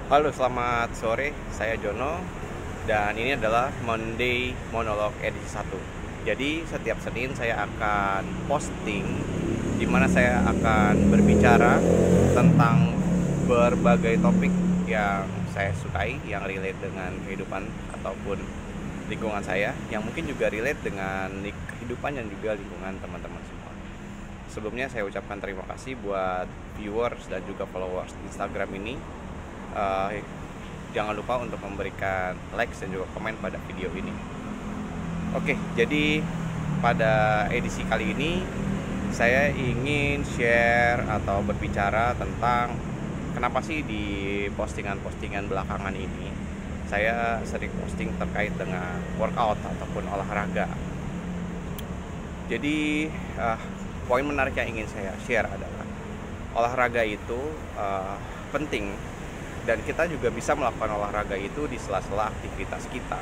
Halo, selamat sore. Saya Jono dan ini adalah Monday Monolog edisi 1. Jadi setiap Senin saya akan posting di mana saya akan berbicara tentang berbagai topik yang saya sukai, yang relate dengan kehidupan ataupun lingkungan saya, yang mungkin juga relate dengan kehidupan dan juga lingkungan teman-teman semua. Sebelumnya saya ucapkan terima kasih buat viewers dan juga followers Instagram ini. Jangan lupa untuk memberikan like dan juga komen pada video ini. Oke, jadi pada edisi kali ini saya ingin share atau berbicara tentang kenapa sih di postingan-postingan belakangan ini saya sering posting terkait dengan workout ataupun olahraga. Jadi poin menarik yang ingin saya share adalah olahraga itu penting, dan kita juga bisa melakukan olahraga itu di sela-sela aktivitas kita,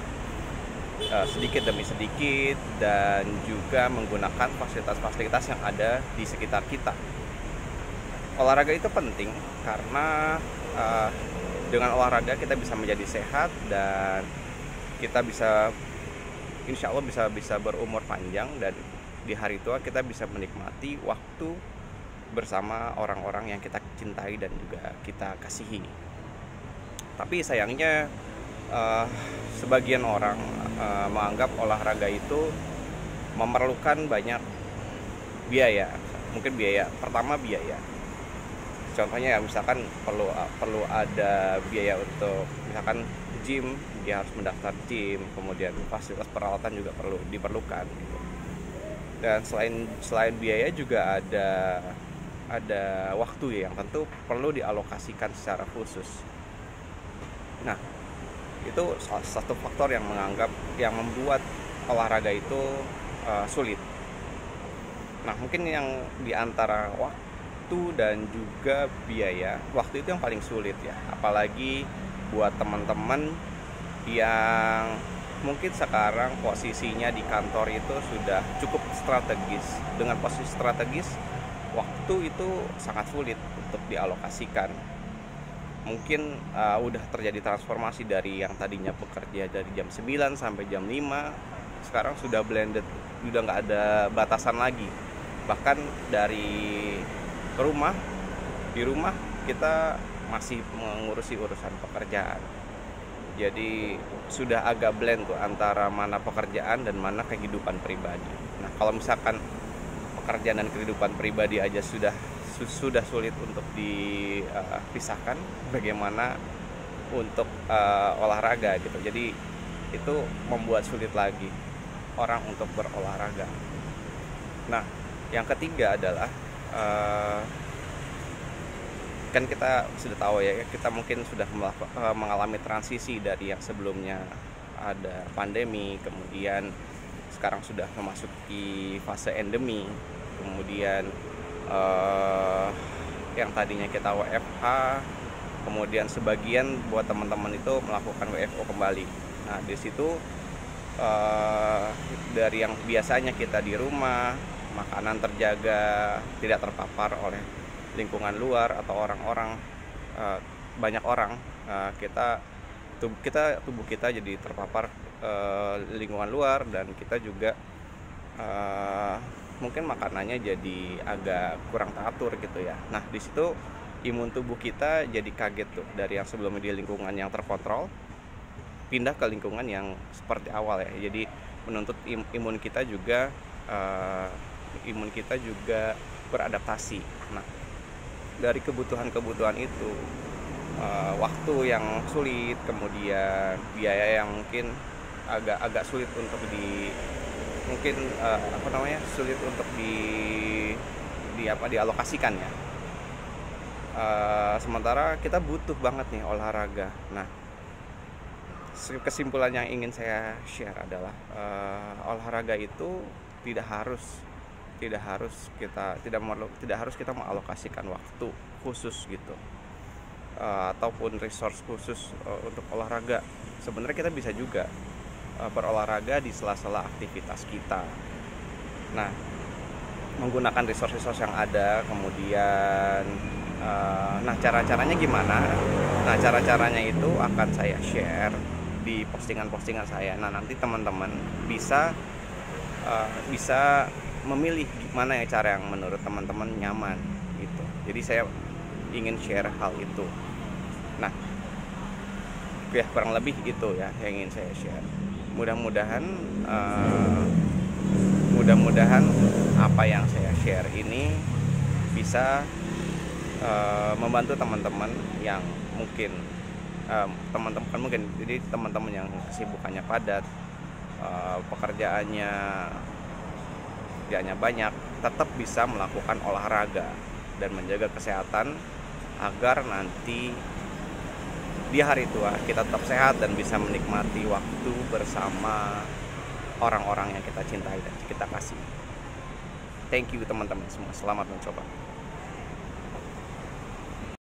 sedikit demi sedikit, dan juga menggunakan fasilitas-fasilitas yang ada di sekitar kita. Olahraga itu penting karena dengan olahraga kita bisa menjadi sehat dan kita bisa, insya Allah bisa berumur panjang, dan di hari tua kita bisa menikmati waktu bersama orang-orang yang kita cintai dan juga kita kasihi. Tapi sayangnya sebagian orang menganggap olahraga itu memerlukan banyak biaya. Mungkin pertama biaya. Contohnya ya, misalkan perlu ada biaya untuk misalkan gym, dia harus mendaftar gym, kemudian fasilitas peralatan juga diperlukan gitu. Dan selain biaya juga ada waktu yang tentu perlu dialokasikan secara khusus. Nah, itu salah satu faktor yang membuat olahraga itu sulit. Nah, mungkin yang diantara waktu dan juga biaya, waktu itu yang paling sulit ya, apalagi buat teman-teman yang mungkin sekarang posisinya di kantor itu sudah cukup strategis. Dengan posisi strategis, waktu itu sangat sulit untuk dialokasikan. Mungkin udah terjadi transformasi dari yang tadinya bekerja dari jam 9 sampai jam 5, sekarang sudah blended, udah nggak ada batasan lagi. Bahkan dari di rumah kita masih mengurusi urusan pekerjaan. Jadi sudah agak blend tuh antara mana pekerjaan dan mana kehidupan pribadi. Nah, kalau misalkan pekerjaan dan kehidupan pribadi aja sudah sulit untuk dipisahkan, bagaimana untuk olahraga gitu. Jadi itu membuat sulit lagi orang untuk berolahraga. Nah, yang ketiga adalah kan kita sudah tahu ya, kita mungkin sudah mengalami transisi dari yang sebelumnya ada pandemi, kemudian sekarang sudah memasuki fase endemi, kemudian yang tadinya kita WFH, kemudian sebagian buat teman-teman itu melakukan WFO kembali. Nah, di situ dari yang biasanya kita di rumah, makanan terjaga, tidak terpapar oleh lingkungan luar atau orang-orang, banyak orang, tubuh kita jadi terpapar lingkungan luar, dan kita juga mungkin makanannya jadi agak kurang teratur gitu ya. Nah, di situ imun tubuh kita jadi kaget tuh, dari yang sebelumnya di lingkungan yang terkontrol pindah ke lingkungan yang seperti awal ya. Jadi menuntut imun kita juga beradaptasi. Nah, dari kebutuhan itu waktu yang sulit, kemudian biaya yang mungkin agak sulit untuk sulit untuk dialokasikan ya. Sementara kita butuh banget nih olahraga. Nah, kesimpulan yang ingin saya share adalah olahraga itu tidak harus kita mengalokasikan waktu khusus gitu, ataupun resource khusus untuk olahraga. Sebenarnya kita bisa juga berolahraga di sela-sela aktivitas kita. Nah, menggunakan resource yang ada, kemudian nah, caranya gimana? Nah, cara-caranya itu akan saya share di postingan-postingan saya. Nah, nanti teman-teman bisa bisa memilih gimana ya cara yang menurut teman-teman nyaman gitu. Jadi saya ingin share hal itu. Nah, ya kurang lebih itu ya yang ingin saya share. Mudah-mudahan apa yang saya share ini bisa membantu teman-teman yang mungkin jadi teman-teman yang kesibukannya padat, pekerjaannya banyak, tetap bisa melakukan olahraga dan menjaga kesehatan agar nanti di hari tua kita tetap sehat dan bisa menikmati waktu bersama orang-orang yang kita cintai dan kita kasih. Thank you teman-teman semua, selamat mencoba.